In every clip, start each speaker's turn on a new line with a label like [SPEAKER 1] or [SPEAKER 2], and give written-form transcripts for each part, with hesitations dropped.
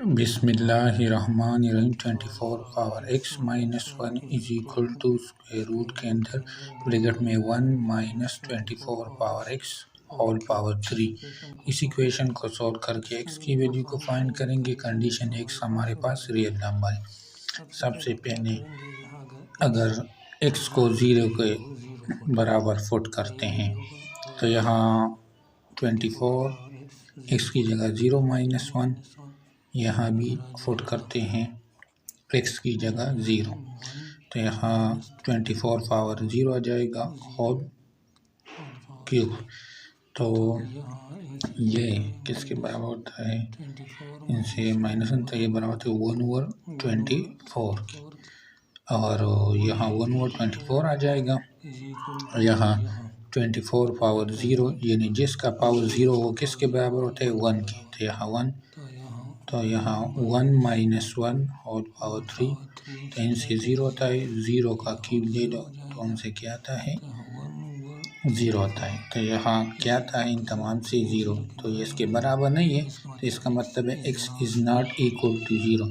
[SPEAKER 1] बिस्मिल्लाहिर्रहमानिर्रहीम 24 power x minus 1 is equal to square root के अंदर ब्रैकेट में 1 minus 24 power x whole power 3। इस इक्वेशन को सॉल्व करके x की वैल्यू को फाइंड करेंगे। कंडीशन x हमारे पास रियल नंबर है। सबसे पहले अगर x को 0 के बराबर फुट करते हैं तो यहाँ 24 x की जगह 0 माइनस 1, यहाँ भी फुट करते हैं x की जगह 0, तो यहाँ 24 पावर 0 आ जाएगा होल क्यूब। तो ये किसके बराबर होता है, इनसे माइनस तो ये बराबर होता है 1/24 और यहाँ 1/24 आ जाएगा। यहाँ 24 पावर 0 यानी जिसका पावर 0 वो किसके बराबर होता है 1 के, तो यहाँ 1, तो यहाँ 1 माइनस 1 होल पावर 3, तो इनसे 0 होता है, 0 का क्यूब ले लो तो उनसे क्या आता है 0 होता है। तो यहाँ क्या आता है इन तमाम से 0, तो ये इसके बराबर नहीं है, तो इसका मतलब है x is not equal to 0,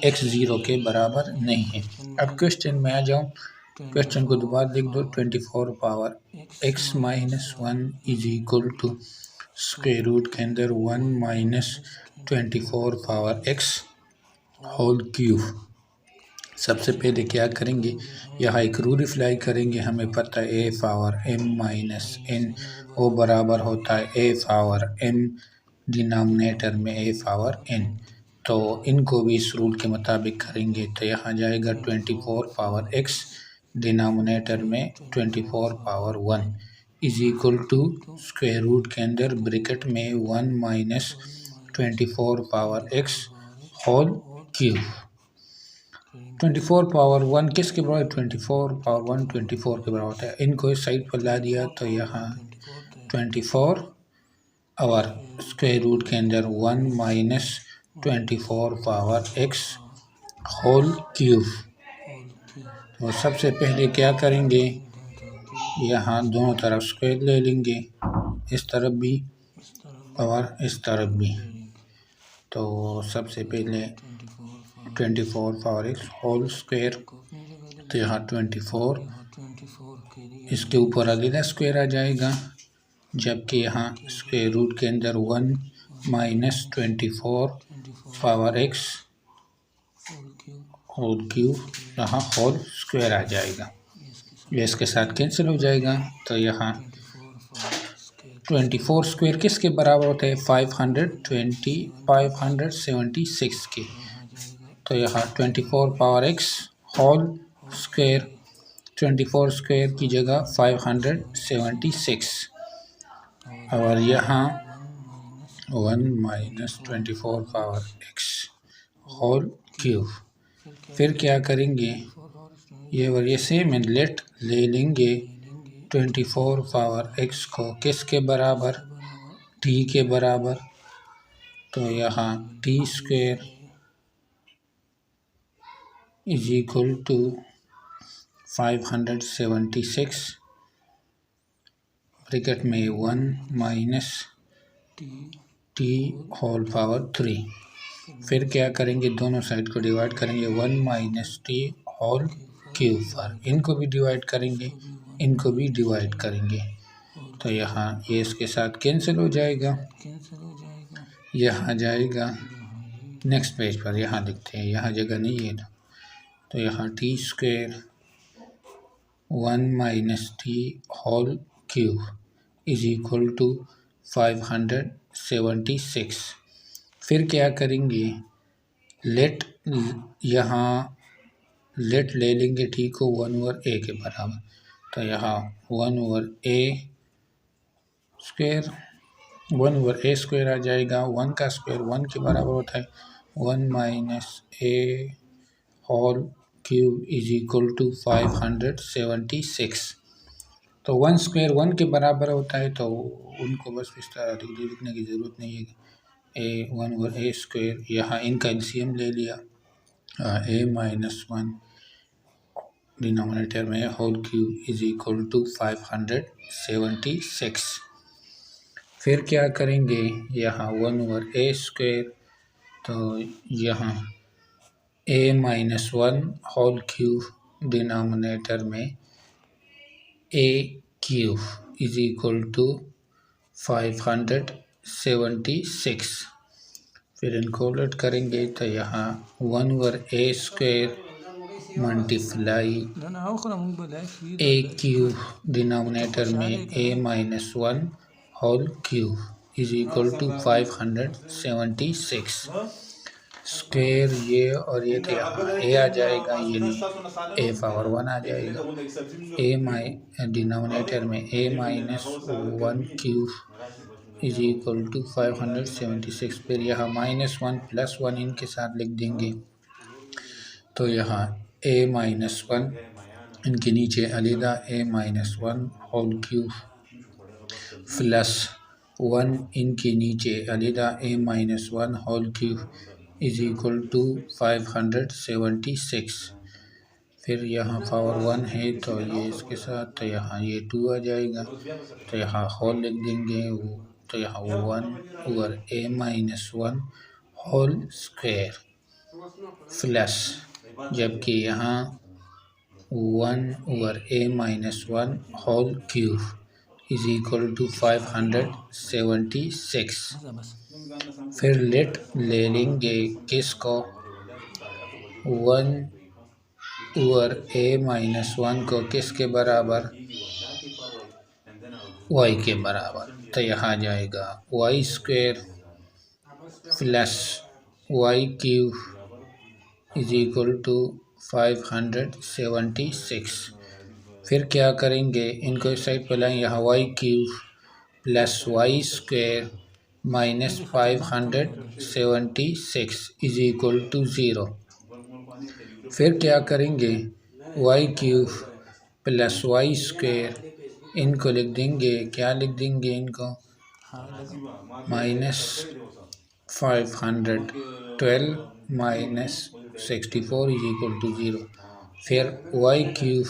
[SPEAKER 1] x 0 के बराबर नहीं है। अब क्वेश्चन में आ जाऊँ, क्वेश्चन को दोबारा लिख दो। 24 power x minus 1 is equal to square root के अंदर 1 minus 24 power x whole cube. सबसे पहले क्या करेंगे, यहाँ एक रूल अप्लाई करेंगे। हमें पता है a power m minus n वो बराबर होता है a पावर m डिनोमिनेटर में a पावर n, तो इनको भी इस रूल के मुताबिक करेंगे। तो यहाँ जाएगा 24 पावर x डिनोमिनेटर में 24 power 1 is equal to square root के अंदर ब्रैकेट में 1 minus 24 power x whole cube. 24 power 1 किसके बराबर, 24 पावर 1 24 के बराबर होता है। इनको इस साइड पर ला दिया तो यहाँ 24 और स्क्वायर रूट के अंदर 1 minus 24 power x whole cube. तो सबसे पहले क्या करेंगे, यहाँ दोनों तरफ स्क्वायर ले लेंगे, इस तरफ भी और इस तरफ भी। तो सबसे पहले 24 पावर x होल स्क्वायर, तो यहाँ 24 इसके ऊपर अगला स्क्वायर आ जाएगा, जबकि यहाँ स्क्वायर रूट के अंदर 1 minus 24 power x whole cube, यहाँ होल स्क्वायर आ जाएगा। ये इसके साथ कैंसिल हो जाएगा, तो यहाँ 24 स्क्वायर किसके बराबर होता है 576 के, तो यहाँ 24 power x whole square, 24 square की जगह 576 और यहाँ 1 minus 24 power x whole cube. फिर क्या करेंगे, ये और ये सेम है, लेट ले लेंगे 24 पावर x को किसके बराबर t के बराबर, तो यहाँ t square is equal to 576 bracket में 1 माइनस t होल पावर 3। फिर क्या करेंगे, दोनों साइड को डिवाइड करेंगे 1 माइनस t होल क्यूब पर, इनको भी डिवाइड करेंगे, इनको भी डिवाइड करेंगे, तो यहाँ ये इसके साथ कैंसिल हो जाएगा। यहाँ जाएगा नेक्स्ट पेज पर, यहाँ लिखते हैं, यहाँ जगह नहीं है, तो यहाँ T square 1 minus T whole cube is equal to 576। फिर क्या करेंगे, लेट यहाँ लेट ले लेंगे टी को 1/a के बराबर, तो यहाँ 1/a स्क्वायर 1/a स्क्वायर आ जाएगा। 1 का स्क्वायर 1 के बराबर होता है, 1 minus a whole cube is equal to 576। तो 1 स्क्वायर 1 के बराबर होता है, तो उनको बस इस तरह लिखने की ज़रूरत नहीं है। a 1/a स्क्वायर, यहाँ इनका एलसीएम ले लिया, a माइनस 1 डिनोमिनेटर में whole cube is equal to 576। फिर क्या करेंगे, यहाँ 1/a स्क्वायर तो यहाँ a-1 होल क्यूब डिनोमिनेटर में a cube is equal to 576। फिर इनको उलट करेंगे तो यहाँ 1/a² multiply a cube denominator में a-1 whole cube is equal to 576 square. ये और ये तो यहाँ a आ जाएगा, ये a⁻1 आ जाएगा। डिनोमिनेटर में a-1 cube is equal to 576। फिर यहाँ -1 + 1 इनके साथ लिख देंगे तो यहाँ a-1 इनके नीचे अलग a-1 होल क्यूब +1 इनके नीचे अलग a-1 whole cube is equal to 576। फिर यहाँ पावर 1 है तो ये इसके साथ, तो यहाँ ये 2 आ जाएगा, तो यहाँ होल लिख देंगे, तो यहाँ 1/a-1 होल स्क्वायर प्लस, जबकि यहाँ 1/a-1 whole cube is equal to 576। फिर लेट ले लेंगे किसको, 1/a-1 को किसके बराबर, y के बराबर, तो यहाँ जाएगा y² plus y cube is equal to 576। फिर क्या करेंगे, इनको इस साइड पर लाएंगे, यहाँ y cube plus y² minus 576 is equal to 0। फिर क्या करेंगे, y क्यूब प्लस y², इनको लिख देंगे, क्या लिख देंगे इनको, -512 माइनस 64 इज इक्वल टू 0। फिर y क्यूब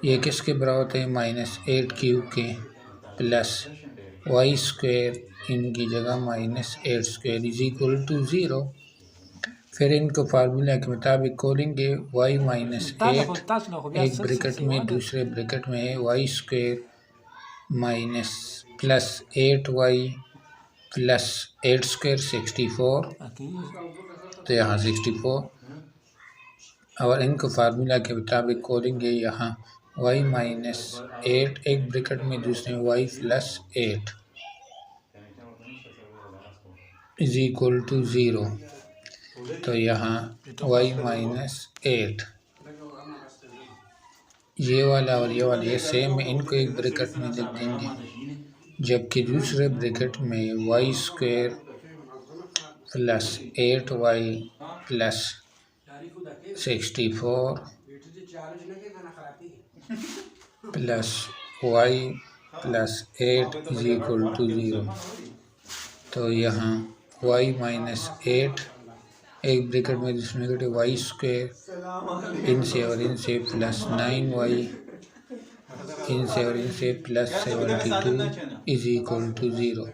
[SPEAKER 1] ये किसके बराबर होते हैं, -8 क्यूब के, प्लस y² इनकी जगह -8² इज इक्वल टू 0। फिर इनको फार्मूला के मुताबिक खोलेंगे, y-8 एक ब्रैकेट में, दूसरे ब्रैकेट में है y² minus plus 8y plus 8² 64, तो यहाँ 64, और इनको फार्मूला के मुताबिक खोलेंगे, यहाँ y-8 एक ब्रैकेट में, दूसरे में y plus 8 is equal to 0। तो यहाँ y-8 ये वाला और ये वाला ये सेम है, इनको एक ब्रैकेट में लिख देंगे, जबकि दूसरे ब्रैकेट में y² plus 8y plus 64 plus y plus 8 is equal to 0। तो यहाँ y-8 एक ब्रैकेट में, दूसरे ब्रैकेट y² इनसे और इनसे प्लस 9y इनसे और इनसे प्लस 72 इज इक्वल टू 0।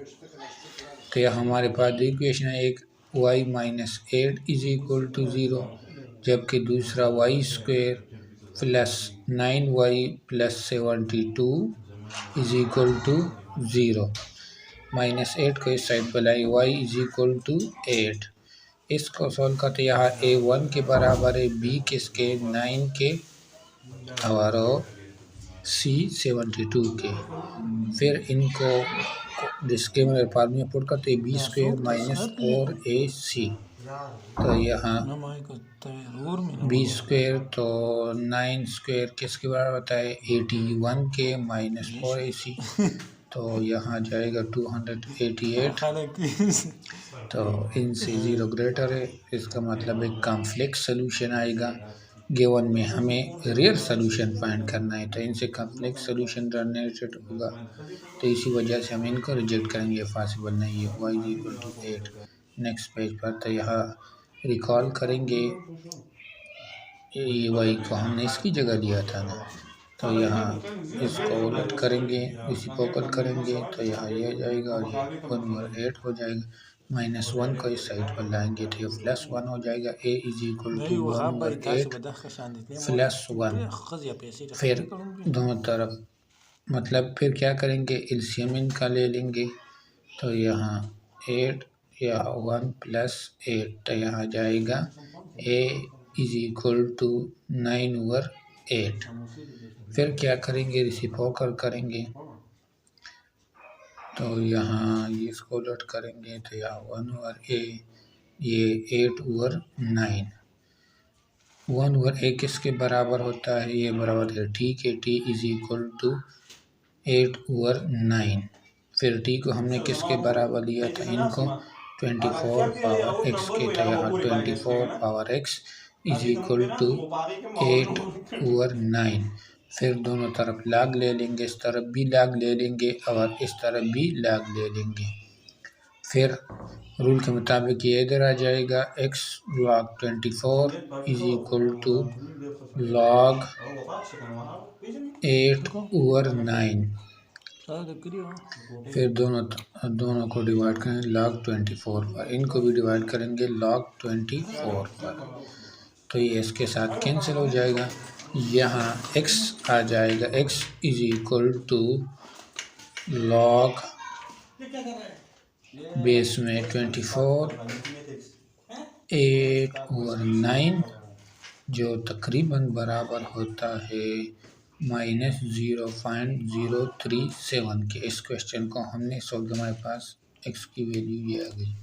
[SPEAKER 1] तो यह हमारे पास इक्वेशन है, एक y-8 इज इक्वल टू 0, जबकि दूसरा y² plus 9y plus 72 is equal to 0। -8 को इस साइड पर लाए, y इज इक्वल टू 8। इसको सॉल्व करते, यहाँ a1 के बराबर है, b किसके 9 के और c 72 के। फिर इनको डिस्क्रिमिनेंट फार्मूला पुट करते, b² माइनस 4ac, तो यहाँ b² तो 9² किसके बराबर होता है, 81 के माइनस 4ac, तो यहाँ जाएगा 288। तो इनसे 0 ग्रेटर है, इसका मतलब एक कॉम्प्लेक्स सोल्यूशन आएगा। गिवन में हमें रियल सोल्यूशन फाइंड करना है, तो इनसे कॉम्प्लेक्स सोल्यूशन जनरेट होगा, तो इसी वजह से हम इनको रिजेक्ट करेंगे, पॉसिबल नहीं है। y = 8 नेक्स्ट पेज पर, तो यहाँ रिकॉल करेंगे, ये y को हमने इसकी जगह दिया था ना, तो यहाँ इसको उलट करेंगे, रेसिप्रोकल करेंगे, तो यहाँ ये आ जाएगा और ये 1/8 हो जाएगा। -1 को इस साइड पर लाएंगे तो ये +1 हो जाएगा। a is equal to 1/8 +1। फिर दोनों तरफ मतलब फिर क्या करेंगे, एलसीएम इनका ले लेंगे। तो यहाँ 8 या 1 + 8 तो यहाँ जाएगा a इज इक्वल टू 9/8। फिर क्या करेंगे, रेसिप्रोकल करेंगे। तो यहाँ ये इसको उलट करेंगे तो यहाँ 1/a, ये 8/9। 1/a किसके बराबर होता है, ये बराबर है t के। t is equal to 8/9। फिर t को हमने किसके बराबर लिया था, इनको 24 पावर x के। तो यहाँ 24 power x is equal to 8/9। फिर दोनों तरफ log ले लेंगे, इस तरफ भी log ले लेंगे और इस तरफ भी log ले लेंगे। फिर रूल के मुताबिक ये इधर आ जाएगा, x log 24 is equal to log 8/9। फिर दोनों को डिवाइड करेंगे log 24 पर, इनको भी डिवाइड करेंगे log 24 पर। तो ये इसके साथ कैंसिल हो जाएगा। यहाँ x आ जाएगा, x is equal to log base में 24 8/9 जो तकरीबन बराबर होता है -0.037 के। इस क्वेश्चन को हमने सॉल्व, हमारे पास x की वैल्यू ये आ गई।